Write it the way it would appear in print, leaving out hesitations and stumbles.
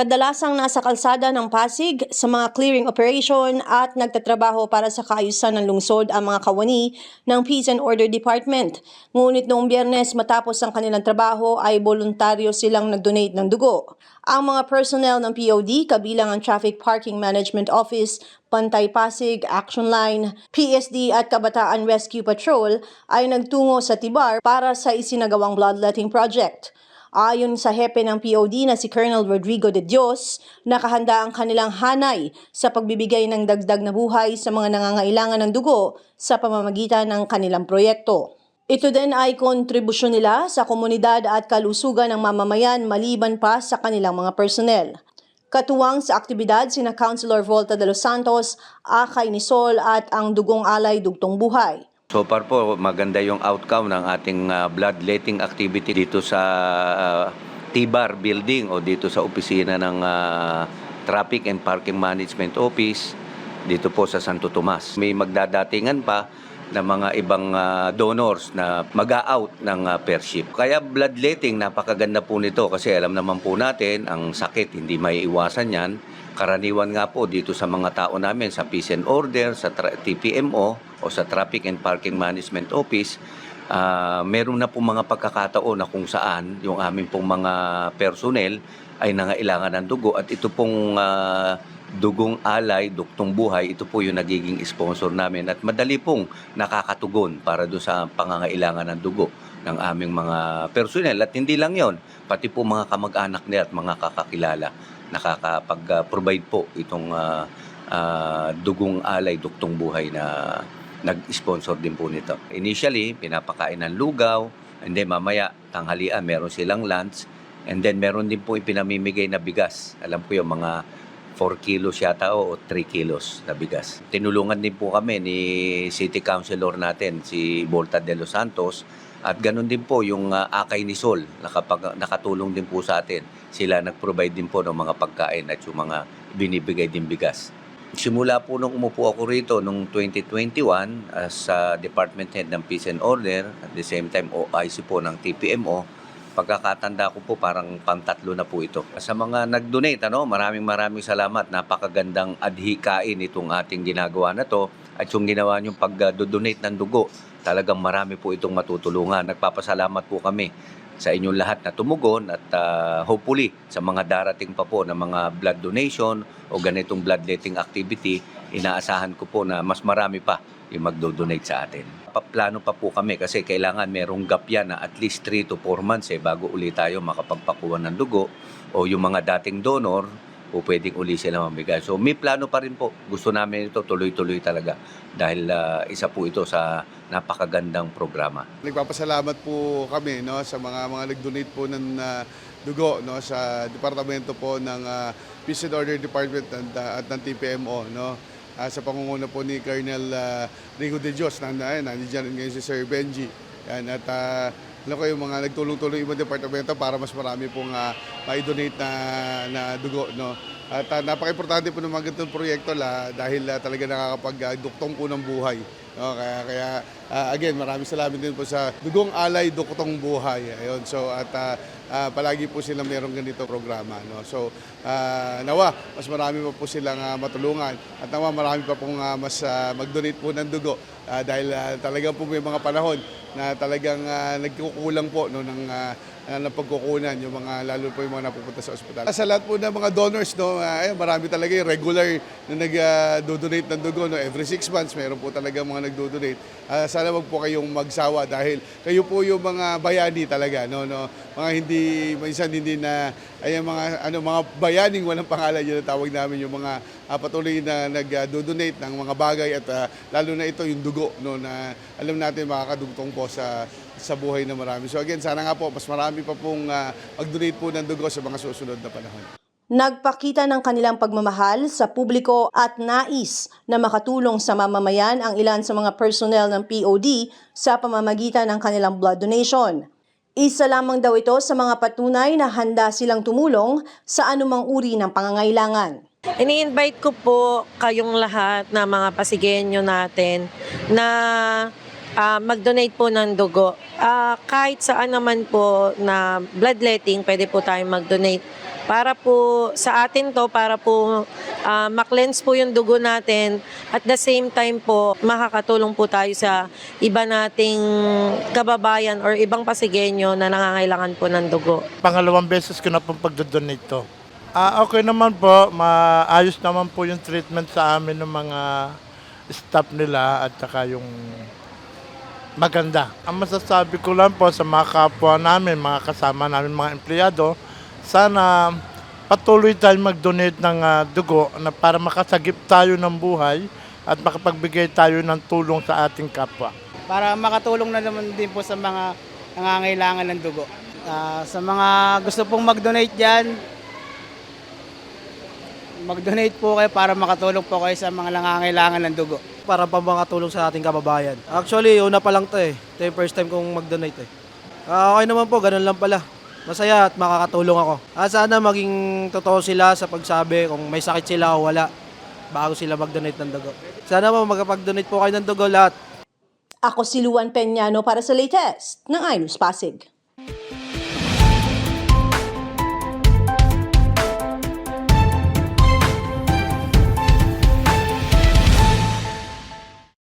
Kadalasang nasa kalsada ng Pasig sa mga clearing operation at nagtatrabaho para sa kaayusan ng lungsod ang mga kawani ng Peace and Order Department. Ngunit noong Biyernes matapos ang kanilang trabaho ay voluntaryo silang nag-donate ng dugo. Ang mga personnel ng POD kabilang ang Traffic Parking Management Office, Pantay Pasig, Action Line, PSD at Kabataan Rescue Patrol ay nagtungo sa Tibar para sa isinagawang bloodletting project. Ayon sa hepe ng POD na si Colonel Rodrigo de Dios, nakahanda ang kanilang hanay sa pagbibigay ng dagdag na buhay sa mga nangangailangan ng dugo sa pamamagitan ng kanilang proyekto. Ito din ay kontribusyon nila sa komunidad at kalusugan ng mamamayan maliban pa sa kanilang mga personnel. Katuwang sa aktibidad sina Councilor Volta de los Santos, Akay Nisol at ang Dugong Alay Dugtong Buhay. So far po, maganda yung outcome ng ating bloodletting activity dito sa Tibar building o dito sa opisina ng Traffic and Parking Management Office dito po sa Santo Tomas. May magdadatingan pa na mga ibang donors na mag-a-out ng per ship. Kaya bloodletting, napakaganda po nito kasi alam naman po natin, ang sakit hindi may iwasan yan. Karaniwan nga po dito sa mga tao namin sa Peace and Order, sa TPMO o sa Traffic and Parking Management Office, meron na po mga pagkakataon na kung saan yung aming pong mga personnel ay nangailangan ng dugo at ito pong Dugong Alay, Dugtong Buhay, ito po yung nagiging sponsor namin at madali pong nakakatugon para doon sa pangangailangan ng dugo ng aming mga personnel. At hindi lang yon, pati po mga kamag-anak nila at mga kakakilala nakakapag-provide po itong Dugong Alay, Dugtong Buhay na nag-sponsor din po nito. Initially, pinapakain ng lugaw, and then mamaya tanghalian meron silang lunch, and then meron din po ipinamimigay na bigas. Alam ko yung mga 4 kilos yata o 3 kilos na bigas. Tinulungan din po kami ni City Councilor natin, si Volta de los Santos, at ganun din po yung Akay Nisol, nakatulong din po sa atin. Sila nag-provide din po ng mga pagkain at yung mga binibigay din bigas. Simula po nung umupo ako rito noong 2021 as Department Head ng Peace and Order, at the same time OIC po ng TPMO, pagkakatanda ko po parang pantatlo na po ito. Sa mga nag-donate, maraming salamat. Napakagandang adhikain itong ating ginagawa na to at yung ginawa niyong pag-donate ng dugo. Talagang marami po itong matutulungan. Nagpapasalamat po kami sa inyong lahat na tumugon at hopefully sa mga darating pa po na mga blood donation o ganitong bloodletting activity, inaasahan ko po na mas marami pa yung magdo-donate sa atin. Plano pa po kami kasi kailangan merong gap yan na at least 3 to 4 months bago ulit tayo makapagpakuha ng dugo o yung mga dating donor o pwedeng uli sila mamigay. So may plano pa rin po. Gusto namin ito tuloy-tuloy talaga dahil isa po ito sa napakagandang programa. Nagpapasalamat po kami sa mga nag-donate po ng dugo sa departamento po ng Peace and Order Department at ng TPMO sa pangunguna po ni Colonel Rigo de Dios nandiyan ngayon si Sir Benji. Yan, at alam ko yung mga nagtulong-tulong ibang departamento para mas marami pong ma-donate na dugo. At napaka-importante po ng mga ganitong proyekto dahil talaga nakakapag-duktong po ng buhay. Kaya again, maraming salamat din po sa Dugong Alay, Dugtong Buhay. Ayun, so at palagi po silang mayroong ganito programa. So nawa, mas marami pa po silang matulungan at nawa marami pa pong mas mag-donate po ng dugo dahil talagang po may mga panahon na talagang nagkukulang po ng pagkukunan yung mga lalo po yung mga napupunta sa ospital. Sa lahat po ng mga donors marami talaga yung regular na nag-donate ng dugo every 6 months meron po talaga mga nagdo-donate. Sana wag po kayong magsawa dahil kayo po yung mga bayani talaga mga minsan hindi na mga bayaning walang pangalan yun ang tawag namin yung mga patuloy na nag-donate ng mga bagay at lalo na ito yung dugo na alam natin makakadugtong po sa buhay na marami. So again, sana nga po mas marami pa pong mag-donate po ng dugo sa mga susunod na panahon. Nagpakita ng kanilang pagmamahal sa publiko at nais na makatulong sa mamamayan ang ilan sa mga personnel ng POD sa pamamagitan ng kanilang blood donation. Isa lamang daw ito sa mga patunay na handa silang tumulong sa anumang uri ng pangangailangan. Ini-invite ko po kayong lahat na mga Pasigueño natin na mag-donate po ng dugo. Kahit saan naman po na bloodletting, pwede po tayong mag-donate. para po sa atin to, para po ma-cleanse po yung dugo natin, at the same time po makakatulong po tayo sa iba nating kababayan or ibang Pasigueño na nangangailangan po ng dugo. Pangalawang beses ko na pong pagdodonate to. Okay naman po, maayos naman po yung treatment sa amin ng mga staff nila at saka yung maganda. Ang masasabi ko lang po sa mga kapwa namin, mga kasama namin, mga empleyado, sana patuloy tayong mag-donate ng dugo na para makasagip tayo ng buhay at makapagbigay tayo ng tulong sa ating kapwa. Para makatulong na naman din po sa mga nangangailangan ng dugo. Sa mga gusto pong mag-donate dyan, mag-donate po kayo para makatulong po kayo sa mga nangangailangan ng dugo. Para pa makatulong sa ating kababayan. Actually, una pa lang to eh. Ito yung first time kong mag-donate eh. Okay naman po, ganun lang pala. Masaya at makakatulong ako. Sana maging totoo sila sa pagsabi kung may sakit sila o wala bago sila mag-donate ng dugo. Sana po magkapag-donate po kayo ng dugo lahat. Ako si Luan Peñano para sa latest ng iNews Pasig.